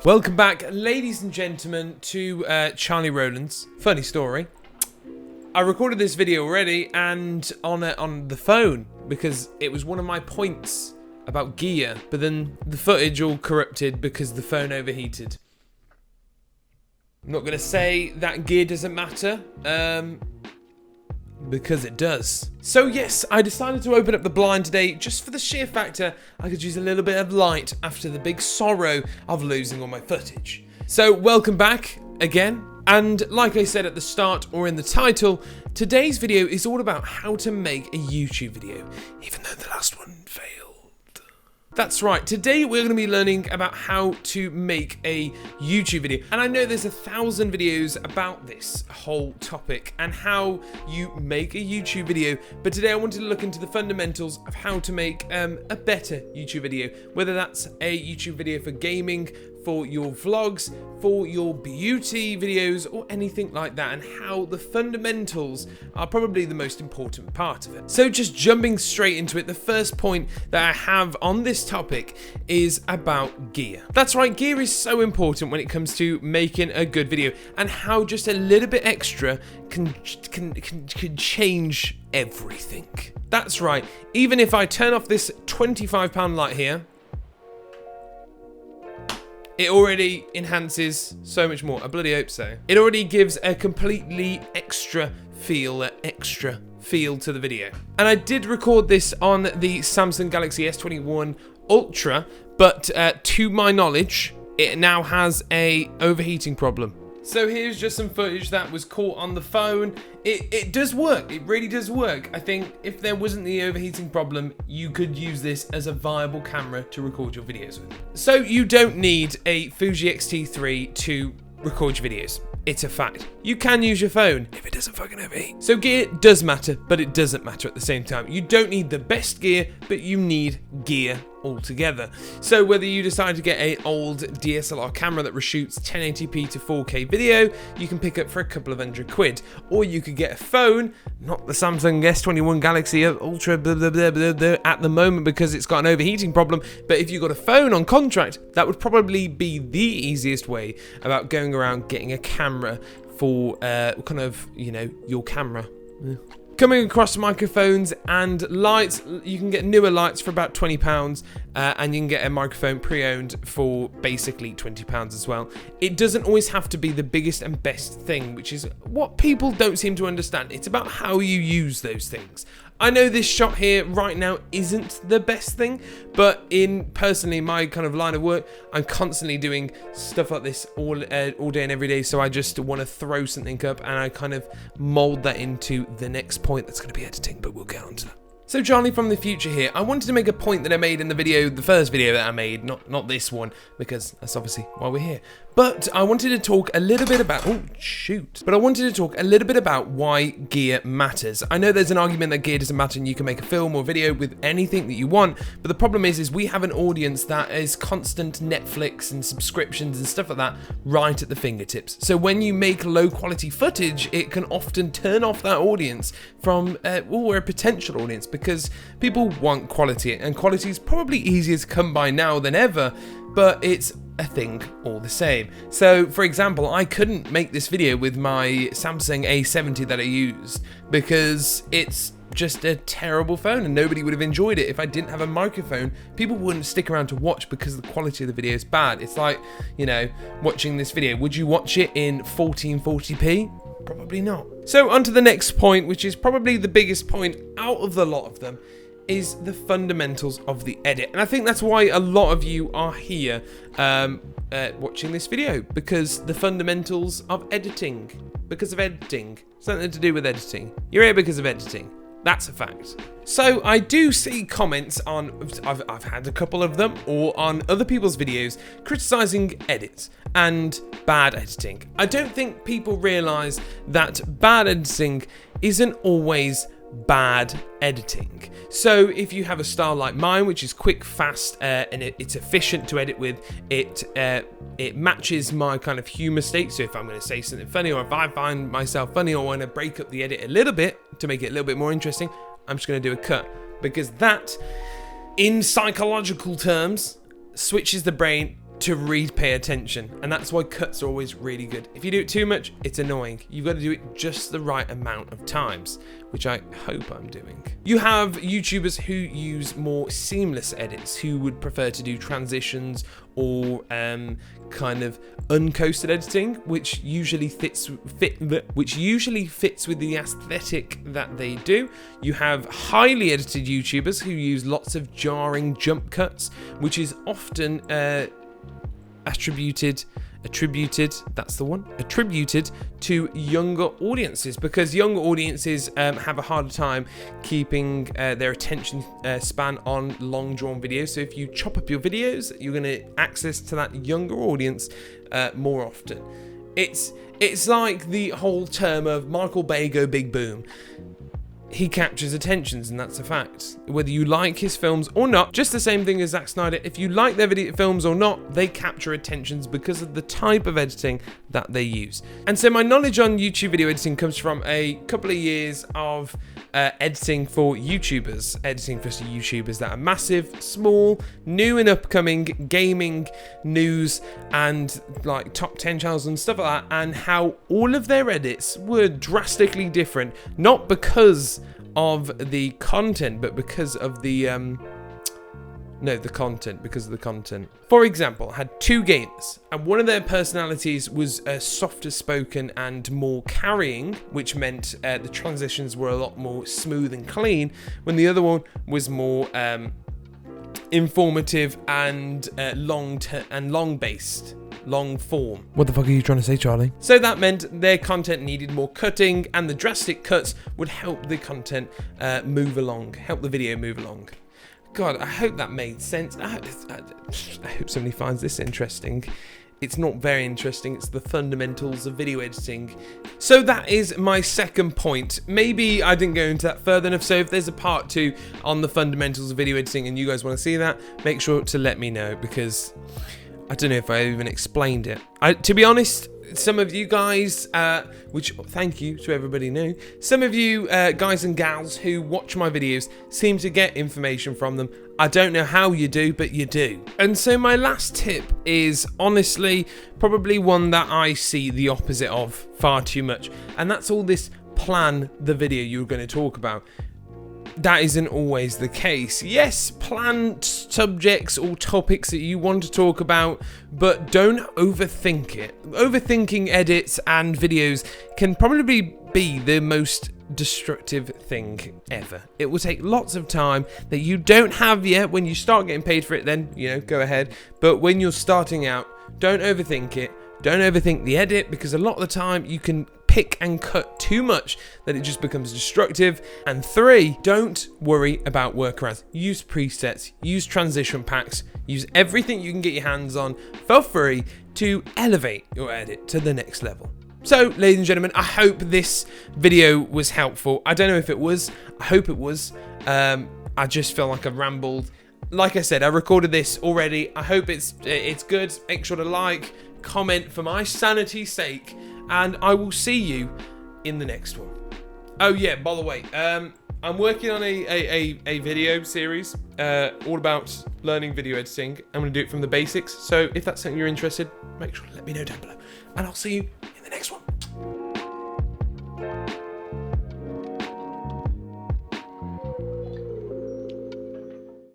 Welcome back, ladies and gentlemen, to Charlie Rowland's funny story. I recorded this video already and on the phone because it was one of my points about gear, but then the footage all corrupted because the phone overheated. I'm not gonna say that gear doesn't matter, because it does. So yes, I decided to open up the blind today just for the sheer factor I could use a little bit of light after the big sorrow of losing all my footage. So welcome back again, and like I said at the start or in the title, today's video is all about how to make a YouTube video, even though the last one failed. That's right, today we're going to be learning about how to make a YouTube video. And I know there's 1,000 videos about this whole topic and how you make a YouTube video, but today I wanted to look into the fundamentals of how to make a better YouTube video, whether that's a YouTube video for gaming, for your vlogs, for your beauty videos, or anything like that, and how the fundamentals are probably the most important part of it. So just jumping straight into it, the first point that I have on this topic is about gear. That's right, gear is so important when it comes to making a good video, and how just a little bit extra can change everything. That's right, even if I turn off this £25 light here, it already enhances so much more. I bloody hope so. It already gives a completely extra feel to the video. And I did record this on the Samsung Galaxy S21 Ultra, but to my knowledge, it now has a overheating problem. So here's just some footage that was caught on the phone. It does work, it really does work. I think if there wasn't the overheating problem, you could use this as a viable camera to record your videos with. So you don't need a Fuji X-T3 to record your videos. It's a fact. You can use your phone if it doesn't fucking overheat. So gear does matter, but it doesn't matter at the same time. You don't need the best gear, but you need gear altogether. So whether you decide to get an old DSLR camera that reshoots 1080p to 4K video, you can pick up for a couple of £100, or you could get a phone, not the Samsung S21 Galaxy Ultra at the moment because it's got an overheating problem, but if you got a phone on contract, that would probably be the easiest way about going around getting a camera for kind of, you know, your camera. Coming across microphones and lights, you can get newer lights for about £20, and you can get a microphone pre-owned for basically £20 as well. It doesn't always have to be the biggest and best thing, which is what people don't seem to understand. It's about how you use those things. I know this shot here right now isn't the best thing, but in personally my kind of line of work, I'm constantly doing stuff like this all day and every day, so I just want to throw something up and I kind of mold that into the next point that's going to be editing, but we'll get on to that. So Charlie from the future here, I wanted to make a point that I made in the video, the first video that I made, not this one, because that's obviously why we're here. But I wanted to talk a little bit about, But I wanted to talk a little bit about why gear matters. I know there's an argument that gear doesn't matter and you can make a film or video with anything that you want, but the problem is we have an audience that is constant Netflix and subscriptions and stuff like that right at the fingertips. So when you make low quality footage, it can often turn off that audience from, or a potential audience, because people want quality, and quality is probably easier to come by now than ever, but it's a thing all the same. So for example, I couldn't make this video with my Samsung A70 that I used because it's just a terrible phone and nobody would have enjoyed it. If I didn't have a microphone, people wouldn't stick around to watch because the quality of the video is bad. It's like, you know, watching this video. Would you watch it in 1440p? Probably not. So on to the next point, which is probably the biggest point out of the lot of them, is the fundamentals of the edit. And I think that's why a lot of you are here watching this video, because the fundamentals of editing, because of editing, something to do with editing. You're here because of editing. That's a fact. So I do see comments on, I've had a couple of them, or on other people's videos criticizing edits and bad editing. I don't think people realize that bad editing isn't always bad editing. So if you have a style like mine, which is quick, fast, and it's efficient to edit with, it matches my kind of humor state. So if I'm going to say something funny, or if I find myself funny, or want to break up the edit a little bit to make it a little bit more interesting, I'm just going to do a cut, because that, in psychological terms, switches the brain to pay attention, and that's why cuts are always really good. If you do it too much, it's annoying. You've got to do it just the right amount of times, which I hope I'm doing. You have YouTubers who use more seamless edits, who would prefer to do transitions or kind of uncoasted editing, which usually fits with the aesthetic that they do. You have highly edited YouTubers who use lots of jarring jump cuts, which is often attributed to younger audiences, because younger audiences have a harder time keeping their attention span on long drawn videos. So if you chop up your videos, you're going to access to that younger audience more often. It's like the whole term of Michael Bay go big boom. He captures attentions, and that's a fact. Whether you like his films or not, just the same thing as Zack Snyder, if you like their films or not, they capture attentions because of the type of editing that they use. And so my knowledge on YouTube video editing comes from a couple of years of editing for YouTubers that are massive, small, new and upcoming, gaming, news, and like top 10 channels and stuff like that, and how all of their edits were drastically different, not because of the content, but because of the content. For example, I had two gamers, and one of their personalities was softer spoken and more carrying, which meant the transitions were a lot more smooth and clean, when the other one was more informative and long form. What the fuck are you trying to say, Charlie? So that meant their content needed more cutting, and the drastic cuts would help the content move along, help the video move along. God, I hope that made sense. I hope somebody finds this interesting. It's not very interesting. It's the fundamentals of video editing. So that is my second point. Maybe I didn't go into that further enough. So if there's a part 2 on the fundamentals of video editing and you guys want to see that, make sure to let me know, because I don't know if I even explained it. To be honest, some of you guys, which thank you to everybody new, some of you guys and gals who watch my videos seem to get information from them. I don't know how you do, but you do. And so my last tip is honestly probably one that I see the opposite of far too much, and that's all this plan the video you're going to talk about. That isn't always the case. Yes, plan subjects or topics that you want to talk about, but don't overthink it. Overthinking edits and videos can probably be the most destructive thing ever. It will take lots of time that you don't have yet. When you start getting paid for it, then, go ahead. But when you're starting out, don't overthink it. Don't overthink the edit, because a lot of the time you can pick and cut too much that it just becomes destructive. And 3, don't worry about workarounds. Use presets, use transition packs, use everything you can get your hands on for free to elevate your edit to the next level. So, ladies and gentlemen, I hope this video was helpful. I don't know if it was. I hope it was. I just feel like I rambled. Like I said, I recorded this already. I hope it's good. Make sure to like, comment for my sanity's sake, and I will see you in the next one. Oh yeah, by the way, I'm working on a video series all about learning video editing. I'm going to do it from the basics, so if that's something you're interested, make sure to let me know down below, and I'll see you in the next one.